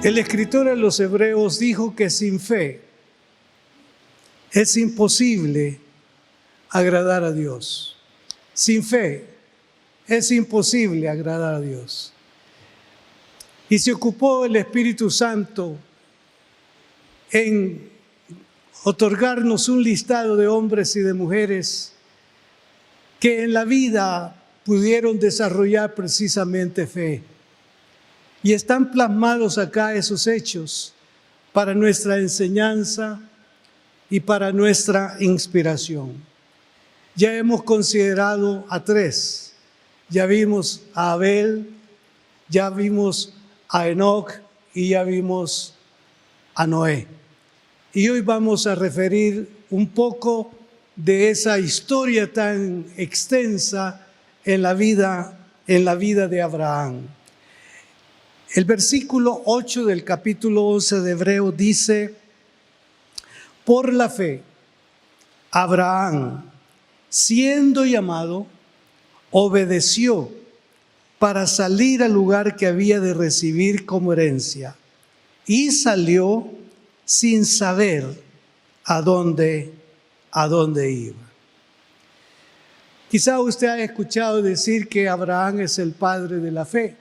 El escritor de los Hebreos dijo que sin fe es imposible agradar a Dios. Sin fe es imposible agradar a Dios. Y se ocupó el Espíritu Santo en otorgarnos un listado de hombres y de mujeres que en la vida pudieron desarrollar precisamente fe. Y están plasmados acá esos hechos para nuestra enseñanza y para nuestra inspiración. Ya hemos considerado a 3. Ya vimos a Abel, ya vimos a Enoc y ya vimos a Noé. Y hoy vamos a referir un poco de esa historia tan extensa en la vida de Abraham. El versículo 8 del capítulo 11 de Hebreo dice: por la fe, Abraham, siendo llamado, obedeció para salir al lugar que había de recibir como herencia, y salió sin saber a dónde iba. Quizá usted haya escuchado decir que Abraham es el padre de la fe.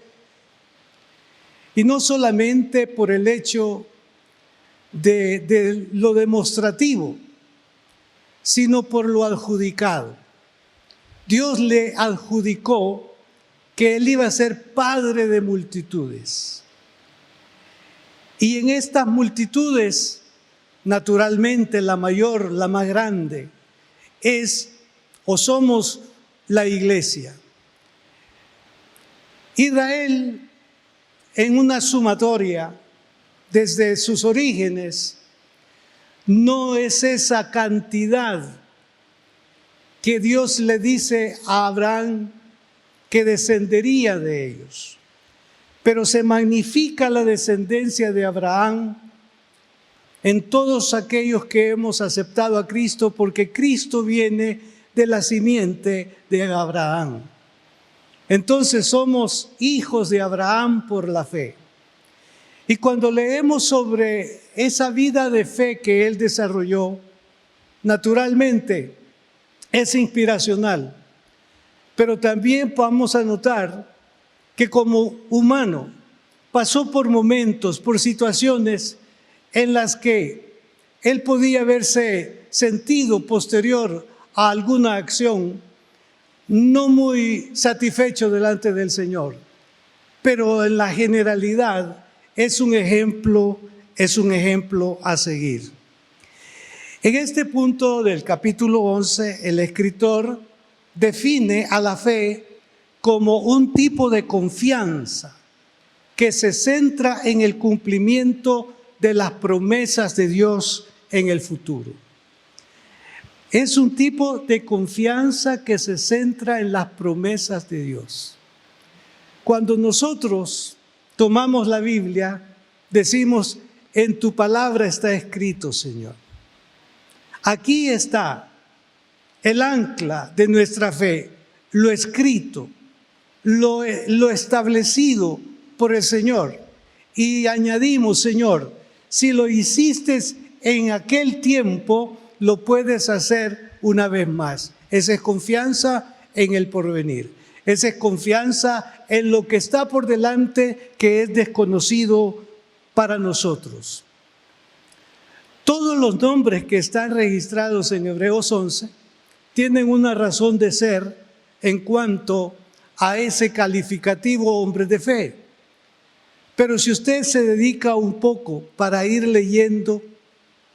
Y no solamente por el hecho de lo demostrativo, sino por lo adjudicado. Dios le adjudicó que él iba a ser padre de multitudes. Y en estas multitudes, naturalmente la mayor, la más grande, somos la iglesia. Israel, en una sumatoria, desde sus orígenes, no es esa cantidad que Dios le dice a Abraham que descendería de ellos. Pero se magnifica la descendencia de Abraham en todos aquellos que hemos aceptado a Cristo, porque Cristo viene de la simiente de Abraham. Entonces somos hijos de Abraham por la fe. Y cuando leemos sobre esa vida de fe que él desarrolló, naturalmente es inspiracional, pero también vamos a notar que como humano pasó por momentos, por situaciones en las que él podía haberse sentido posterior a alguna acción no muy satisfecho delante del Señor, pero en la generalidad es un ejemplo a seguir. En este punto del capítulo 11, el escritor define a la fe como un tipo de confianza que se centra en el cumplimiento de las promesas de Dios en el futuro. Es un tipo de confianza que se centra en las promesas de Dios. Cuando nosotros tomamos la Biblia, decimos: en tu palabra está escrito, Señor. Aquí está el ancla de nuestra fe, lo escrito, lo establecido por el Señor. Y añadimos: Señor, si lo hiciste en aquel tiempo, lo puedes hacer una vez más. Esa es confianza en el porvenir. Esa es confianza en lo que está por delante, que es desconocido para nosotros. Todos los nombres que están registrados en Hebreos 11 tienen una razón de ser en cuanto a ese calificativo hombre de fe. Pero si usted se dedica un poco para ir leyendo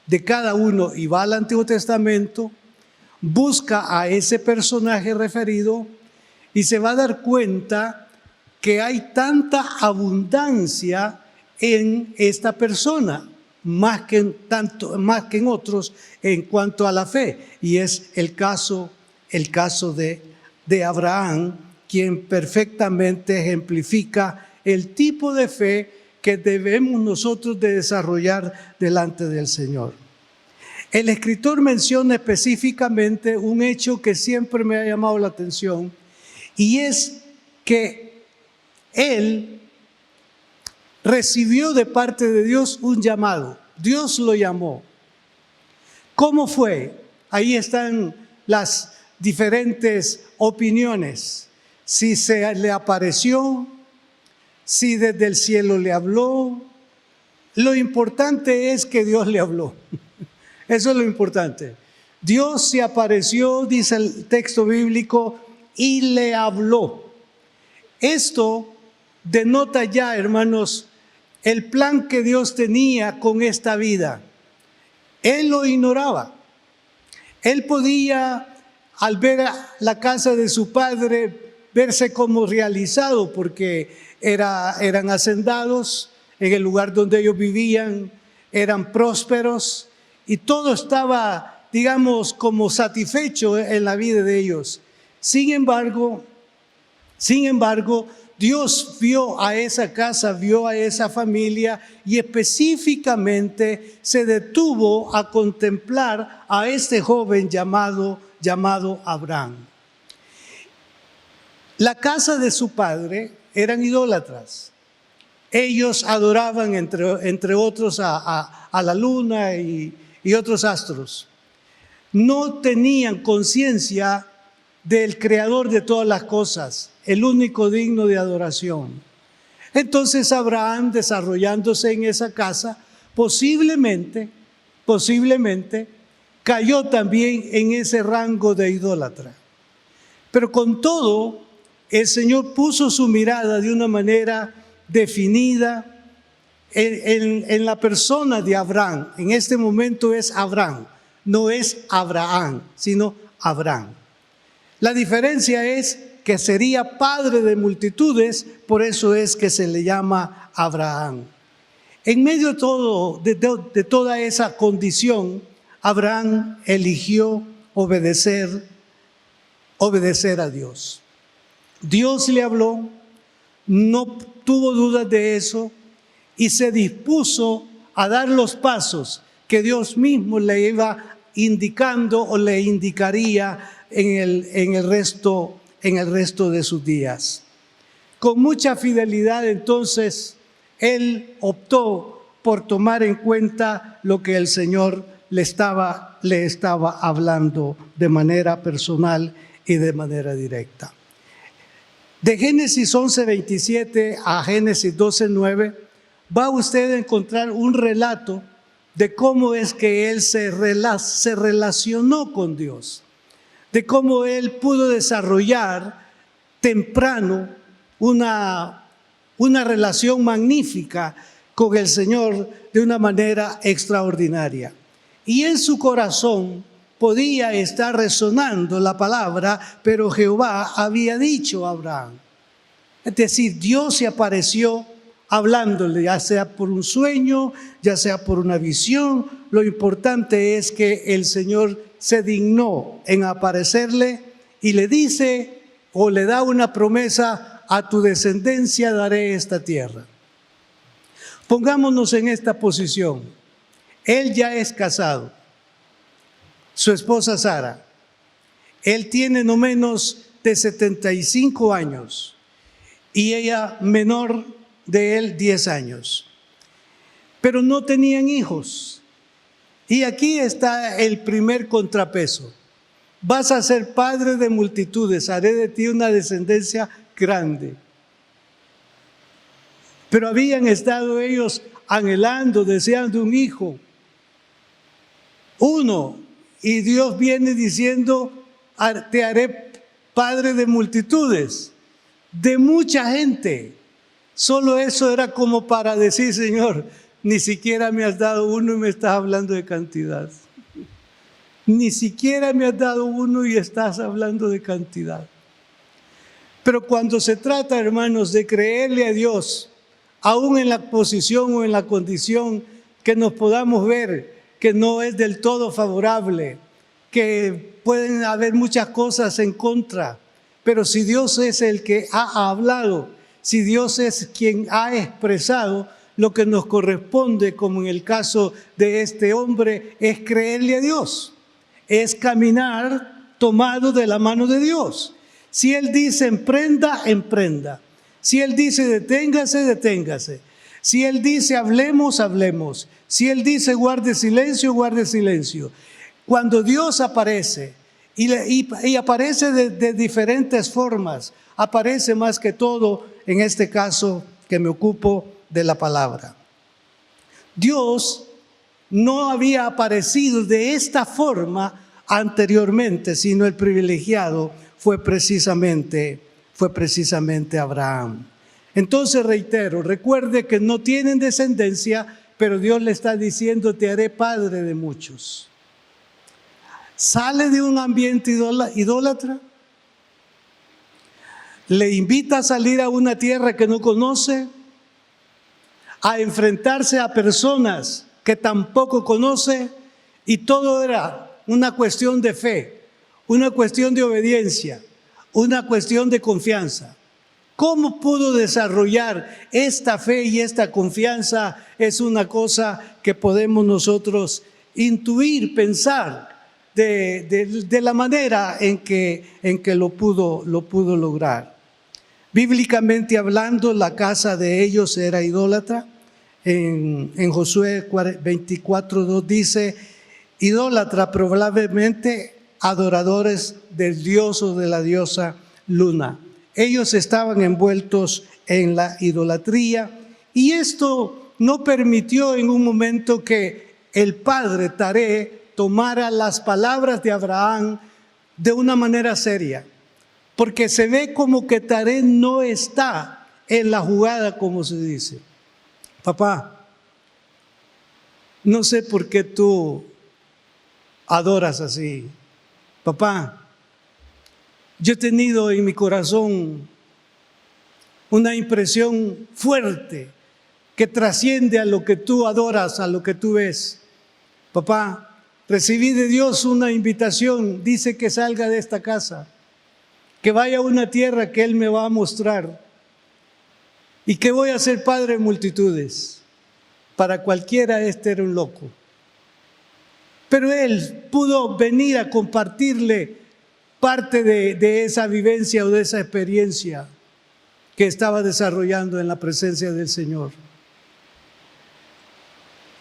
de cada uno y va al Antiguo Testamento, busca a ese personaje referido y se va a dar cuenta que hay tanta abundancia en esta persona, más que en otros en cuanto a la fe. Y es el caso de Abraham, quien perfectamente ejemplifica el tipo de fe que debemos nosotros de desarrollar delante del Señor. El escritor menciona específicamente un hecho que siempre me ha llamado la atención, y es que él recibió de parte de Dios un llamado. Dios lo llamó. ¿Cómo fue? Ahí están las diferentes opiniones. Si se le apareció, si desde el cielo le habló. Lo importante es que Dios le habló. Eso es lo importante. Dios se apareció, dice el texto bíblico, y le habló. Esto denota ya, hermanos, el plan que Dios tenía con esta vida. Él lo ignoraba. Él podía, al ver la casa de su padre, verse como realizado porque eran hacendados en el lugar donde ellos vivían, eran prósperos y todo estaba, digamos, como satisfecho en la vida de ellos. Sin embargo, Dios vio a esa casa, vio a esa familia y específicamente se detuvo a contemplar a este joven llamado Abraham. La casa de su padre eran idólatras. Ellos adoraban, entre otros, a la luna y otros astros. No tenían conciencia del creador de todas las cosas, el único digno de adoración. Entonces Abraham, desarrollándose en esa casa, posiblemente cayó también en ese rango de idólatra. Pero con todo, el Señor puso su mirada de una manera definida en la persona de Abraham. En este momento es Abraham, no es Abraham, sino Abraham. La diferencia es que sería padre de multitudes, por eso es que se le llama Abraham. En medio de toda esa condición, Abraham eligió obedecer a Dios. Dios le habló, no tuvo dudas de eso y se dispuso a dar los pasos que Dios mismo le iba indicando o le indicaría en el resto de sus días. Con mucha fidelidad, entonces, él optó por tomar en cuenta lo que el Señor le estaba hablando de manera personal y de manera directa. De Génesis 11:27 a Génesis 12:9 va usted a encontrar un relato de cómo es que él se relacionó con Dios, de cómo él pudo desarrollar temprano una relación magnífica con el Señor de una manera extraordinaria. Y en su corazón podía estar resonando la palabra, pero Jehová había dicho a Abraham. Es decir, Dios se apareció hablándole, ya sea por un sueño, ya sea por una visión. Lo importante es que el Señor se dignó en aparecerle y le dice o le da una promesa: a tu descendencia daré esta tierra. Pongámonos en esta posición. Él ya es casado, su esposa Sara. Él tiene no menos de 75 años y ella menor de él 10 años. Pero no tenían hijos. Y aquí está el primer contrapeso. Vas a ser padre de multitudes, haré de ti una descendencia grande. Pero habían estado ellos anhelando, deseando un hijo. Uno. Y Dios viene diciendo: te haré padre de multitudes, de mucha gente. Solo eso era como para decir: Señor, ni siquiera me has dado uno y me estás hablando de cantidad. Ni siquiera me has dado uno y estás hablando de cantidad. Pero cuando se trata, hermanos, de creerle a Dios, aún en la posición o en la condición que nos podamos ver que no es del todo favorable, que pueden haber muchas cosas en contra, pero si Dios es el que ha hablado, si Dios es quien ha expresado, lo que nos corresponde, como en el caso de este hombre, es creerle a Dios, es caminar tomado de la mano de Dios. Si Él dice emprenda, emprenda. Si Él dice deténgase, deténgase. Si Él dice hablemos, hablemos. Si Él dice guarde silencio, guarde silencio. Cuando Dios aparece, y aparece de diferentes formas, aparece más que todo, en este caso que me ocupo de la palabra. Dios no había aparecido de esta forma anteriormente, sino el privilegiado fue precisamente Abraham. Entonces reitero, recuerde que no tienen descendencia, pero Dios le está diciendo, te haré padre de muchos. Sale de un ambiente idólatra, le invita a salir a una tierra que no conoce, a enfrentarse a personas que tampoco conoce, y todo era una cuestión de fe, una cuestión de obediencia, una cuestión de confianza. ¿Cómo pudo desarrollar esta fe y esta confianza? Es una cosa que podemos nosotros intuir, pensar de la manera en que lo pudo lograr. Bíblicamente hablando, la casa de ellos era idólatra. En Josué 24:2 dice, idólatra, probablemente adoradores del dios o de la diosa Luna. Ellos estaban envueltos en la idolatría, y esto no permitió en un momento que el padre Taré tomara las palabras de Abraham de una manera seria, porque se ve como que Taré no está en la jugada, como se dice. Papá, no sé por qué tú adoras así. Papá, yo he tenido en mi corazón una impresión fuerte que trasciende a lo que tú adoras, a lo que tú ves. Papá, recibí de Dios una invitación, dice que salga de esta casa, que vaya a una tierra que Él me va a mostrar, y que voy a ser padre de multitudes. Para cualquiera este era un loco. Pero él pudo venir a compartirle parte de esa vivencia o de esa experiencia que estaba desarrollando en la presencia del Señor.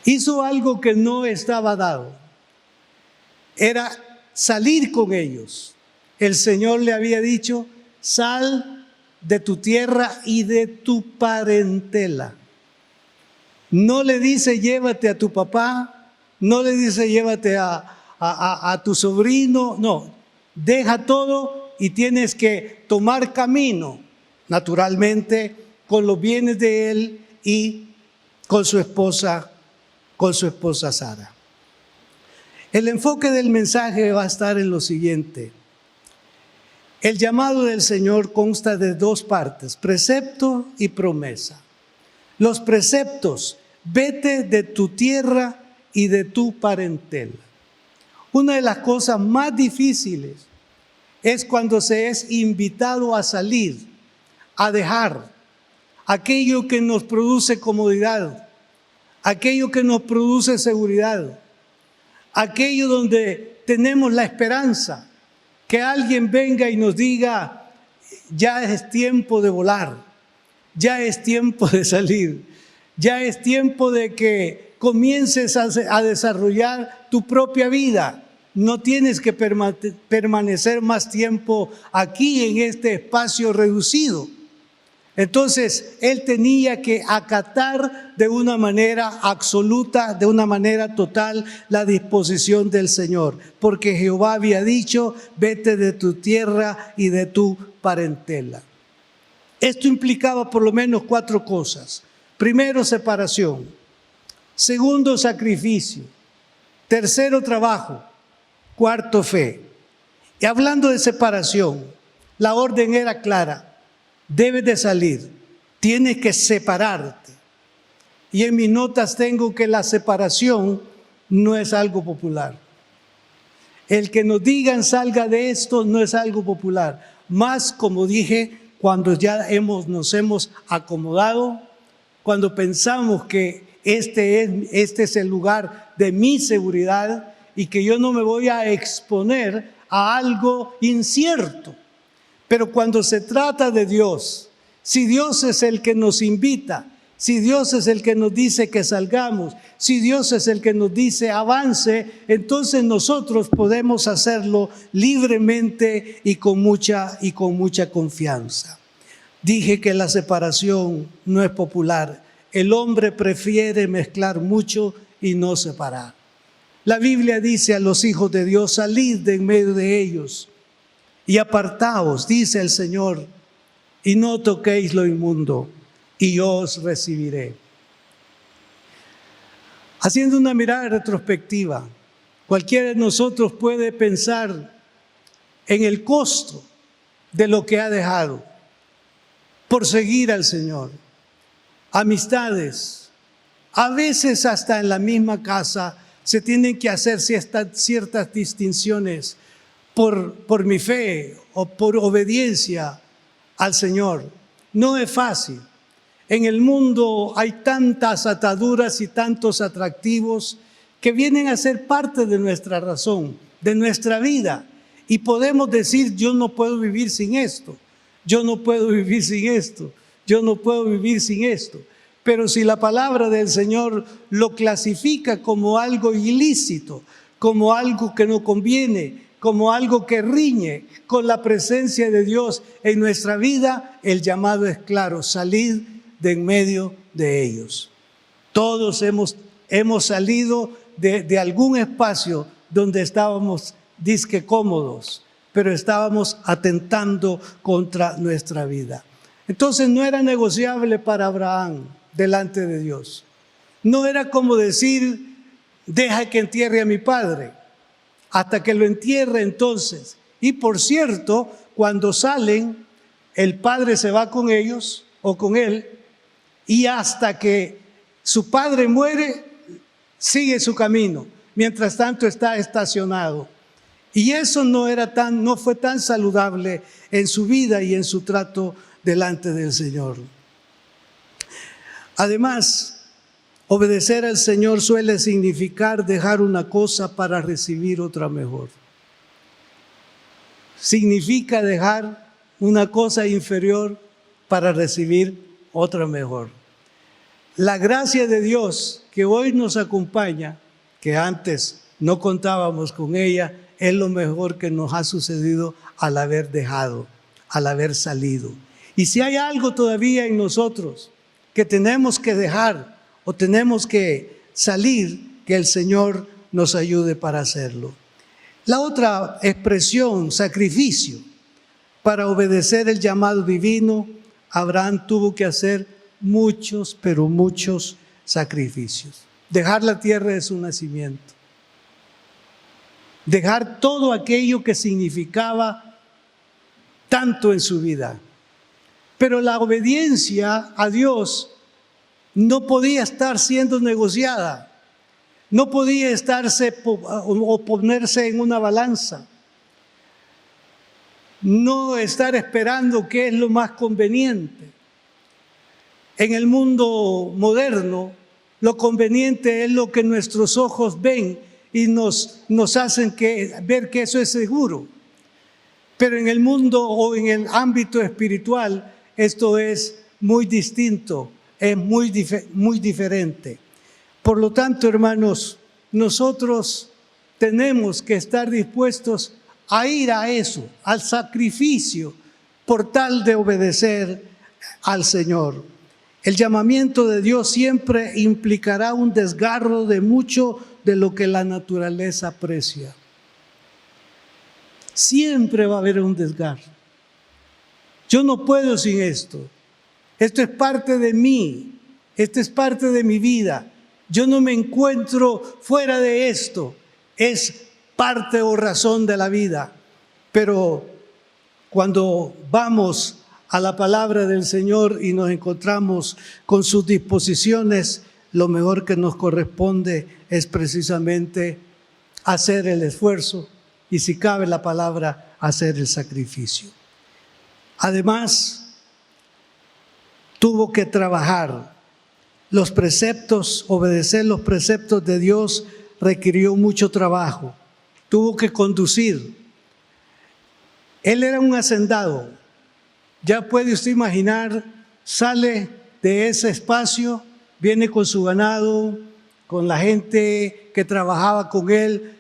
Hizo algo que no estaba dado. Era salir con ellos. El Señor le había dicho, sal de tu tierra y de tu parentela. No le dice llévate a tu papá, no le dice llévate a tu sobrino, no, deja todo y tienes que tomar camino, naturalmente, con los bienes de él y con su esposa Sara. El enfoque del mensaje va a estar en lo siguiente. El llamado del Señor consta de dos partes, precepto y promesa. Los preceptos, vete de tu tierra y de tu parentela. Una de las cosas más difíciles es cuando se es invitado a salir, a dejar aquello que nos produce comodidad, aquello que nos produce seguridad, aquello donde tenemos la esperanza que alguien venga y nos diga, ya es tiempo de volar, ya es tiempo de salir, ya es tiempo de que comiences a desarrollar tu propia vida. No tienes que permanecer más tiempo aquí en este espacio reducido. Entonces, él tenía que acatar de una manera absoluta, de una manera total, la disposición del Señor. Porque Jehová había dicho, vete de tu tierra y de tu parentela. Esto implicaba por lo menos 4 cosas. Primero, separación. Segundo, sacrificio. Tercero, trabajo. Cuarto, fe. Y hablando de separación, la orden era clara. Debes de salir, tienes que separarte. Y en mis notas tengo que la separación no es algo popular. El que nos digan salga de esto no es algo popular. Más, como dije, cuando ya nos hemos acomodado, cuando pensamos que este es el lugar de mi seguridad y que yo no me voy a exponer a algo incierto. Pero cuando se trata de Dios, si Dios es el que nos invita, Si Dios es el que nos dice que salgamos, si Dios es el que nos dice avance, entonces nosotros podemos hacerlo libremente y con mucha confianza. Dije que la separación no es popular. El hombre prefiere mezclar mucho y no separar. La Biblia dice a los hijos de Dios: salid de en medio de ellos y apartaos, dice el Señor, y no toquéis lo inmundo, y yo os recibiré. Haciendo una mirada retrospectiva, cualquiera de nosotros puede pensar en el costo de lo que ha dejado por seguir al Señor. Amistades, a veces hasta en la misma casa se tienen que hacer ciertas distinciones por mi fe o por obediencia al Señor. No es fácil. En el mundo hay tantas ataduras y tantos atractivos que vienen a ser parte de nuestra razón, de nuestra vida. Y podemos decir: yo no puedo vivir sin esto, yo no puedo vivir sin esto, yo no puedo vivir sin esto. Pero si la palabra del Señor lo clasifica como algo ilícito, como algo que no conviene, como algo que riñe con la presencia de Dios en nuestra vida, el llamado es claro: salid de en medio de ellos. Todos hemos salido de algún espacio donde estábamos disque cómodos, pero estábamos atentando contra nuestra vida. Entonces no era negociable para Abraham delante de Dios. No era como decir: deja que entierre a mi padre, hasta que lo entierre entonces. Y por cierto, cuando salen, el padre se va con ellos o con él, y hasta que su padre muere, sigue su camino. Mientras tanto está estacionado. Y eso no fue tan saludable en su vida y en su trato delante del Señor. Además, obedecer al Señor suele significar dejar una cosa para recibir otra mejor. Significa dejar una cosa inferior para recibir otra mejor. La gracia de Dios que hoy nos acompaña, que antes no contábamos con ella, es lo mejor que nos ha sucedido al haber dejado, al haber salido. Y si hay algo todavía en nosotros que tenemos que dejar o tenemos que salir, que el Señor nos ayude para hacerlo. La otra expresión, sacrificio. Para obedecer el llamado divino, Abraham tuvo que hacer muchos, pero muchos sacrificios. Dejar la tierra de su nacimiento. Dejar todo aquello que significaba tanto en su vida. Pero la obediencia a Dios no podía estar siendo negociada. No podía estarse o ponerse en una balanza. No estar esperando qué es lo más conveniente. En el mundo moderno, lo conveniente es lo que nuestros ojos ven y nos hacen ver que eso es seguro. Pero en el mundo o en el ámbito espiritual, esto es muy distinto, es muy diferente. Por lo tanto, hermanos, nosotros tenemos que estar dispuestos a ir a eso, al sacrificio, por tal de obedecer al Señor. El llamamiento de Dios siempre implicará un desgarro de mucho de lo que la naturaleza aprecia. Siempre va a haber un desgarro. Yo no puedo sin esto. Esto es parte de mí. Esto es parte de mi vida. Yo no me encuentro fuera de esto. Es parte o razón de la vida. Pero cuando vamos a la palabra del Señor y nos encontramos con sus disposiciones, lo mejor que nos corresponde es precisamente hacer el esfuerzo y, si cabe la palabra, hacer el sacrificio. Además, tuvo que trabajar. Los preceptos, obedecer los preceptos de Dios requirió mucho trabajo. Tuvo que conducir. Él era un hacendado. Ya puede usted imaginar, sale de ese espacio, viene con su ganado, con la gente que trabajaba con él.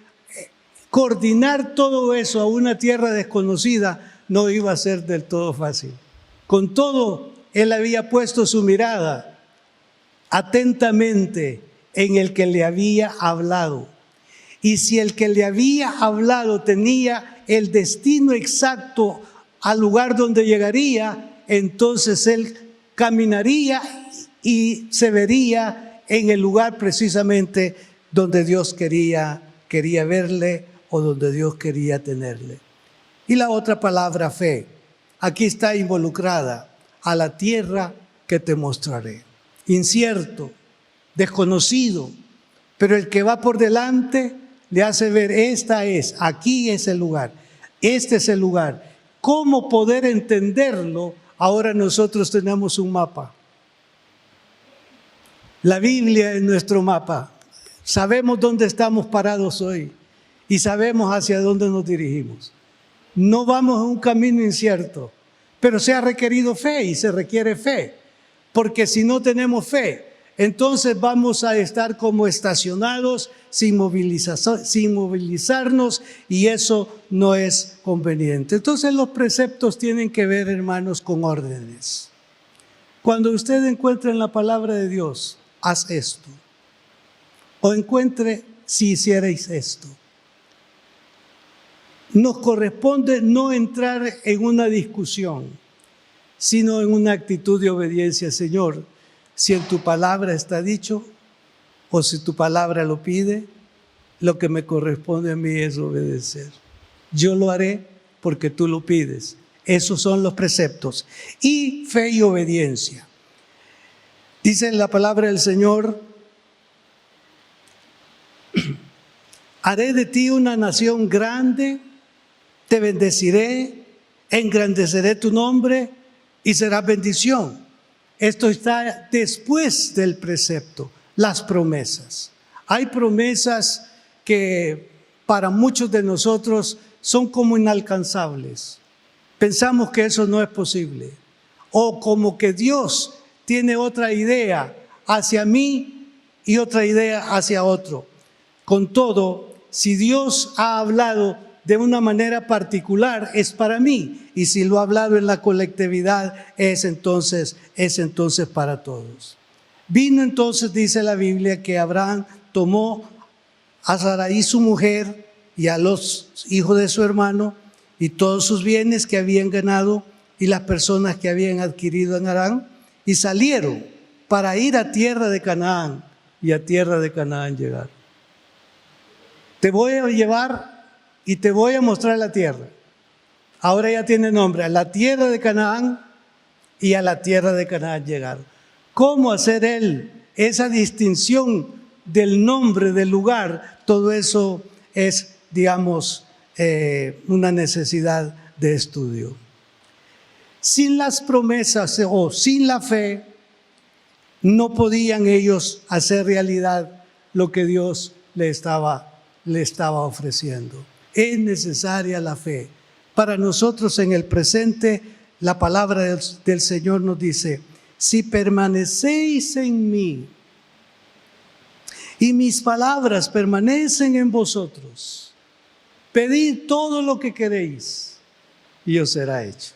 Coordinar todo eso a una tierra desconocida no iba a ser del todo fácil. Con todo, él había puesto su mirada atentamente en el que le había hablado. Y si el que le había hablado tenía el destino exacto al lugar donde llegaría, entonces él caminaría y se vería en el lugar precisamente donde Dios quería verle o donde Dios quería tenerle. Y la otra palabra, fe, aquí está involucrada: a la tierra que te mostraré. Incierto, desconocido, pero el que va por delante le hace ver, aquí es el lugar, este es el lugar. ¿Cómo poder entenderlo? Ahora nosotros tenemos un mapa. La Biblia es nuestro mapa. Sabemos dónde estamos parados hoy y sabemos hacia dónde nos dirigimos. No vamos a un camino incierto, pero se ha requerido fe y se requiere fe, porque si no tenemos fe, entonces vamos a estar como estacionados sin movilizarnos, y eso no es conveniente. Entonces los preceptos tienen que ver, hermanos, con órdenes. Cuando usted encuentre en la palabra de Dios, haz esto, o encuentre, si hicierais esto. Nos corresponde no entrar en una discusión, sino en una actitud de obediencia. Señor, si en tu palabra está dicho, o si tu palabra lo pide, lo que me corresponde a mí es obedecer. Yo lo haré porque tú lo pides. Esos son los preceptos. Y fe y obediencia. Dice la palabra del Señor: haré de ti una nación grande, te bendeciré, engrandeceré tu nombre y serás bendición. Esto está después del precepto, las promesas. Hay promesas que para muchos de nosotros son como inalcanzables. Pensamos que eso no es posible, o como que Dios tiene otra idea hacia mí y otra idea hacia otro. Con todo, si Dios ha hablado de una manera particular, es para mí, y si lo ha hablado en la colectividad, es entonces para todos. Vino entonces, dice la Biblia, que Abraham tomó a Sarai su mujer y a los hijos de su hermano y todos sus bienes que habían ganado y las personas que habían adquirido en Harán, y salieron para ir a tierra de Canaán, y a tierra de Canaán llegaron. Te voy a llevar y te voy a mostrar la tierra. Ahora ya tiene nombre: a la tierra de Canaán, y a la tierra de Canaán llegaron. ¿Cómo hacer él esa distinción del nombre, del lugar? Todo eso es, digamos, una necesidad de estudio. Sin las promesas o sin la fe, no podían ellos hacer realidad lo que Dios le estaba ofreciendo. Es necesaria la fe. Para nosotros en el presente, la palabra del Señor nos dice: si permanecéis en mí y mis palabras permanecen en vosotros, pedid todo lo que queréis y os será hecho.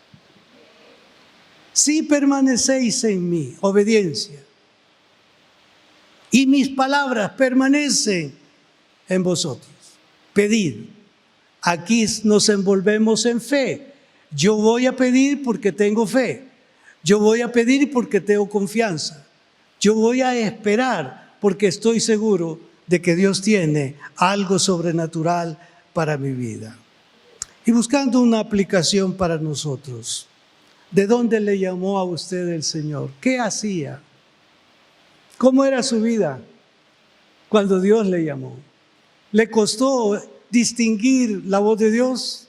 Si permanecéis en mí, obediencia, y mis palabras permanecen en vosotros, pedid. Aquí nos envolvemos en fe. Yo voy a pedir porque tengo fe. Yo voy a pedir porque tengo confianza. Yo voy a esperar porque estoy seguro de que Dios tiene algo sobrenatural para mi vida. Y buscando una aplicación para nosotros, ¿de dónde le llamó a usted el Señor? ¿Qué hacía? ¿Cómo era su vida cuando Dios le llamó? ¿Le costó distinguir la voz de Dios?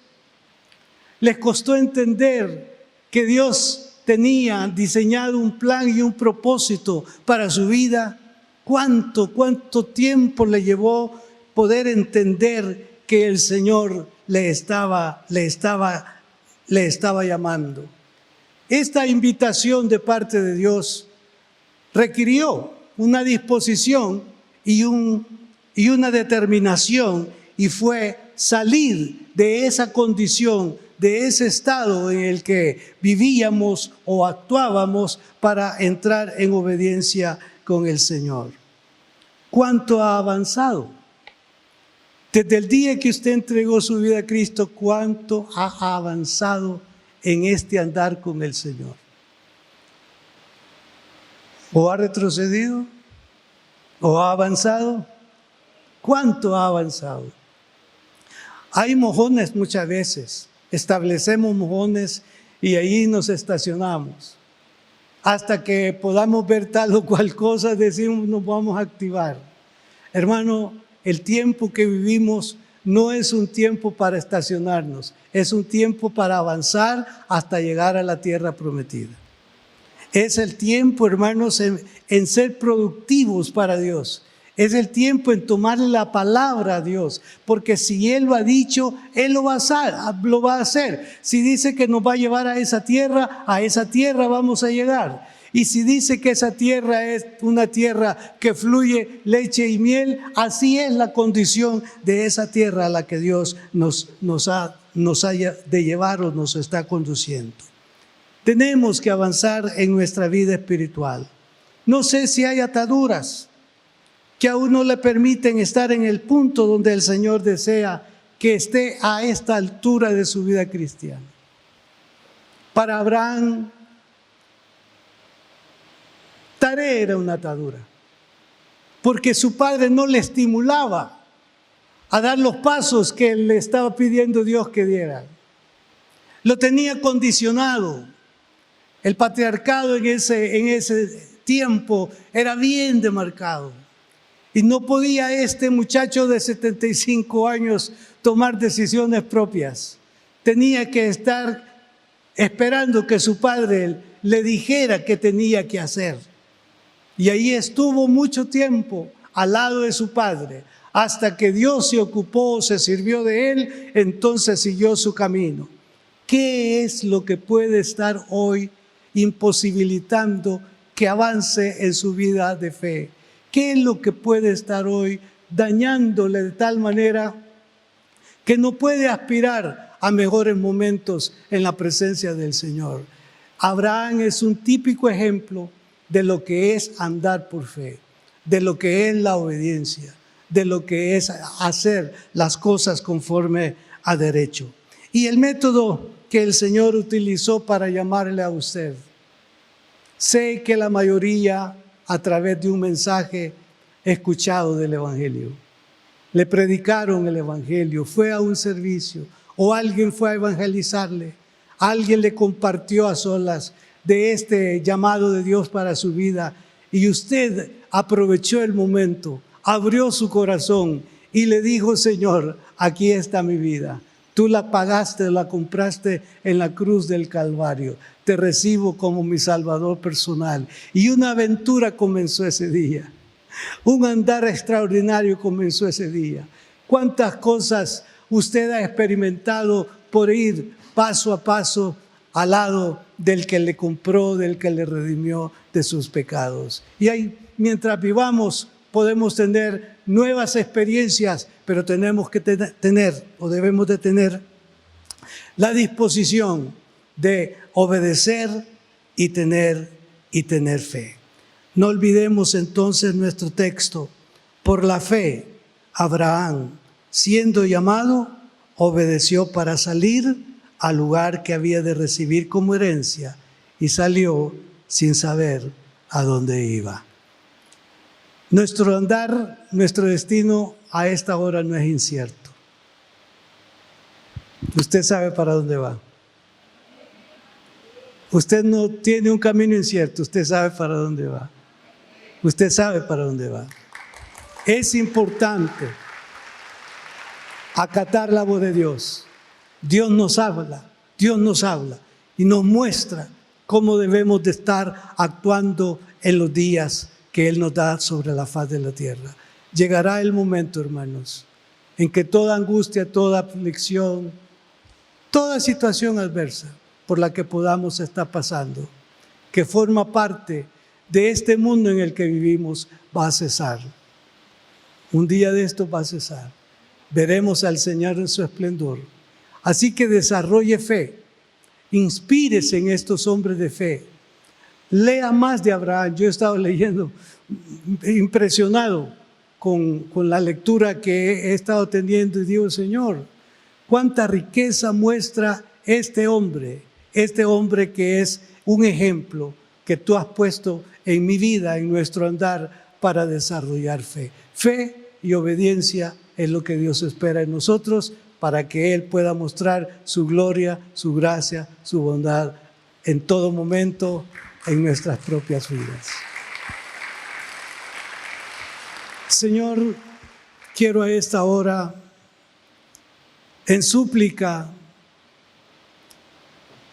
¿Les costó entender que Dios tenía diseñado un plan y un propósito para su vida? ¿Cuánto tiempo le llevó poder entender que el Señor le estaba llamando? Esta invitación de parte de Dios requirió una disposición y una determinación, y fue salir de esa condición, de ese estado en el que vivíamos o actuábamos, para entrar en obediencia con el Señor. ¿Cuánto ha avanzado? Desde el día que usted entregó su vida a Cristo, ¿cuánto ha avanzado en este andar con el Señor? ¿O ha retrocedido? ¿O ha avanzado? ¿Cuánto ha avanzado? Hay mojones muchas veces. Establecemos mojones y ahí nos estacionamos. Hasta que podamos ver tal o cual cosa, decimos, nos vamos a activar. Hermano, el tiempo que vivimos no es un tiempo para estacionarnos, es un tiempo para avanzar hasta llegar a la tierra prometida. Es el tiempo, hermanos, en ser productivos para Dios. Es el tiempo en tomarle la palabra a Dios, porque si Él lo ha dicho, Él lo va a hacer. Si dice que nos va a llevar a esa tierra vamos a llegar. Y si dice que esa tierra es una tierra que fluye leche y miel, así es la condición de esa tierra a la que Dios nos haya de llevar o nos está conduciendo. Tenemos que avanzar en nuestra vida espiritual. No sé si hay ataduras que aún no le permiten estar en el punto donde el Señor desea que esté a esta altura de su vida cristiana. Para Abraham, Taré era una atadura, porque su padre no le estimulaba a dar los pasos que le estaba pidiendo Dios que diera. Lo tenía condicionado. El patriarcado en ese tiempo era bien demarcado. Y no podía este muchacho de 75 años tomar decisiones propias. Tenía que estar esperando que su padre le dijera qué tenía que hacer. Y ahí estuvo mucho tiempo al lado de su padre, hasta que Dios se ocupó, se sirvió de él, entonces siguió su camino. ¿Qué es lo que puede estar hoy imposibilitando que avance en su vida de fe? ¿Qué es lo que puede estar hoy dañándole de tal manera que no puede aspirar a mejores momentos en la presencia del Señor? Abraham es un típico ejemplo de lo que es andar por fe, de lo que es la obediencia, de lo que es hacer las cosas conforme a derecho. Y el método que el Señor utilizó para llamarle a usted, sé que la mayoría a través de un mensaje escuchado del Evangelio. Le predicaron el Evangelio, fue a un servicio o alguien fue a evangelizarle, alguien le compartió a solas de este llamado de Dios para su vida y usted aprovechó el momento, abrió su corazón y le dijo: Señor, aquí está mi vida. Tú la pagaste, la compraste en la cruz del Calvario. Te recibo como mi Salvador personal. Y una aventura comenzó ese día. Un andar extraordinario comenzó ese día. ¿Cuántas cosas usted ha experimentado por ir paso a paso al lado del que le compró, del que le redimió de sus pecados? Y ahí, mientras vivamos, podemos tener nuevas experiencias, pero tenemos que debemos de tener la disposición de obedecer y tener fe. No olvidemos entonces nuestro texto. Por la fe, Abraham, siendo llamado, obedeció para salir al lugar que había de recibir como herencia y salió sin saber a dónde iba. Nuestro andar, nuestro destino a esta hora no es incierto. Usted sabe para dónde va. Usted no tiene un camino incierto, usted sabe para dónde va. Usted sabe para dónde va. Es importante acatar la voz de Dios. Dios nos habla y nos muestra cómo debemos de estar actuando en los días que Él nos da sobre la faz de la tierra. Llegará el momento, hermanos, en que toda angustia, toda aflicción, toda situación adversa por la que podamos estar pasando, que forma parte de este mundo en el que vivimos va a cesar. Un día de esto va a cesar. Veremos al Señor en su esplendor. Así que desarrolle fe. Inspírese en estos hombres de fe. Lea más de Abraham. Yo he estado leyendo, impresionado con la lectura que he estado teniendo, y digo, Señor, cuánta riqueza muestra este hombre que es un ejemplo que tú has puesto en mi vida, en nuestro andar, para desarrollar fe. Fe y obediencia es lo que Dios espera en nosotros, para que Él pueda mostrar su gloria, su gracia, su bondad en todo momento en nuestras propias vidas. Señor, quiero a esta hora, en súplica,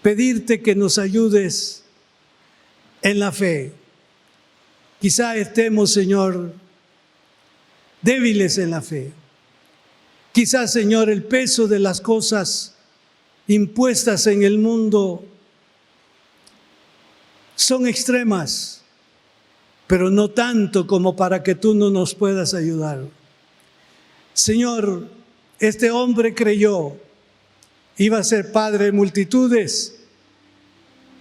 pedirte que nos ayudes en la fe. Quizá estemos, Señor, débiles en la fe. Quizás, Señor, el peso de las cosas impuestas en el mundo son extremas, pero no tanto como para que tú no nos puedas ayudar. Señor, este hombre creyó, iba a ser padre de multitudes,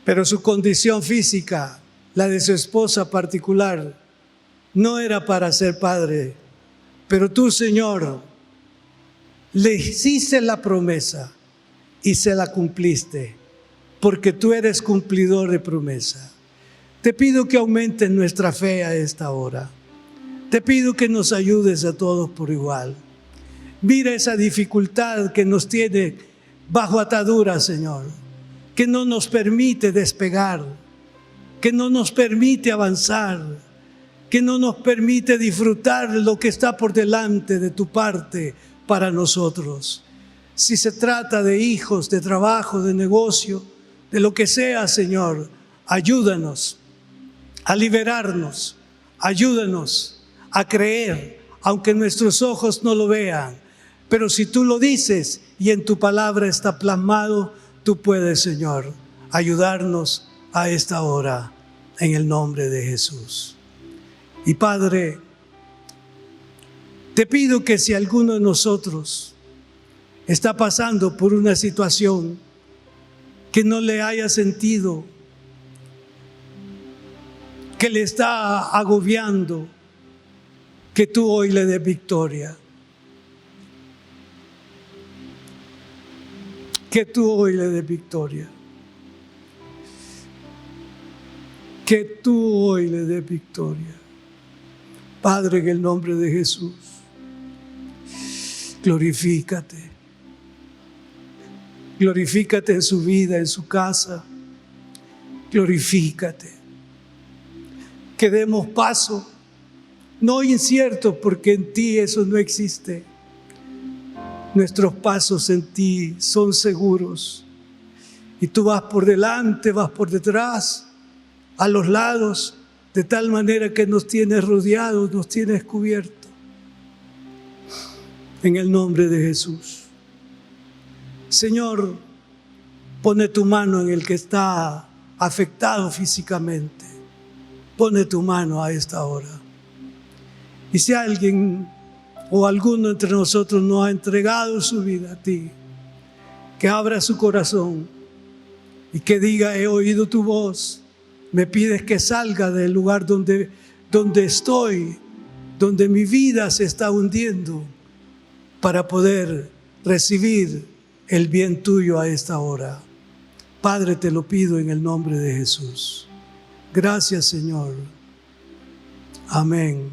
pero su condición física, la de su esposa particular, no era para ser padre. Pero tú, Señor, le hiciste la promesa y se la cumpliste, porque tú eres cumplidor de promesa. Te pido que aumentes nuestra fe a esta hora. Te pido que nos ayudes a todos por igual. Mira esa dificultad que nos tiene bajo atadura, Señor, que no nos permite despegar, que no nos permite avanzar, que no nos permite disfrutar lo que está por delante de tu parte para nosotros. Si se trata de hijos, de trabajo, de negocio, de lo que sea, Señor, ayúdanos a liberarnos, ayúdanos a creer, aunque nuestros ojos no lo vean. Pero si tú lo dices y en tu palabra está plasmado, tú puedes, Señor, ayudarnos a esta hora en el nombre de Jesús. Y Padre, te pido que si alguno de nosotros está pasando por una situación que no le haya sentido, que le está agobiando, que tú hoy le des victoria. Que tú hoy le des victoria. Que tú hoy le des victoria. Padre, en el nombre de Jesús, glorifícate. Glorifícate en su vida, en su casa. Glorifícate. Que demos paso, no incierto, porque en ti eso no existe. Nuestros pasos en ti son seguros. Y tú vas por delante, vas por detrás, a los lados, de tal manera que nos tienes rodeados, nos tienes cubierto. En el nombre de Jesús. Señor, pone tu mano en el que está afectado físicamente. Pone tu mano a esta hora. Y si alguien o alguno entre nosotros no ha entregado su vida a ti, que abra su corazón y que diga: he oído tu voz, me pides que salga del lugar donde estoy, donde mi vida se está hundiendo, para poder recibir el bien tuyo a esta hora. Padre, te lo pido en el nombre de Jesús. Gracias, Señor. Amén.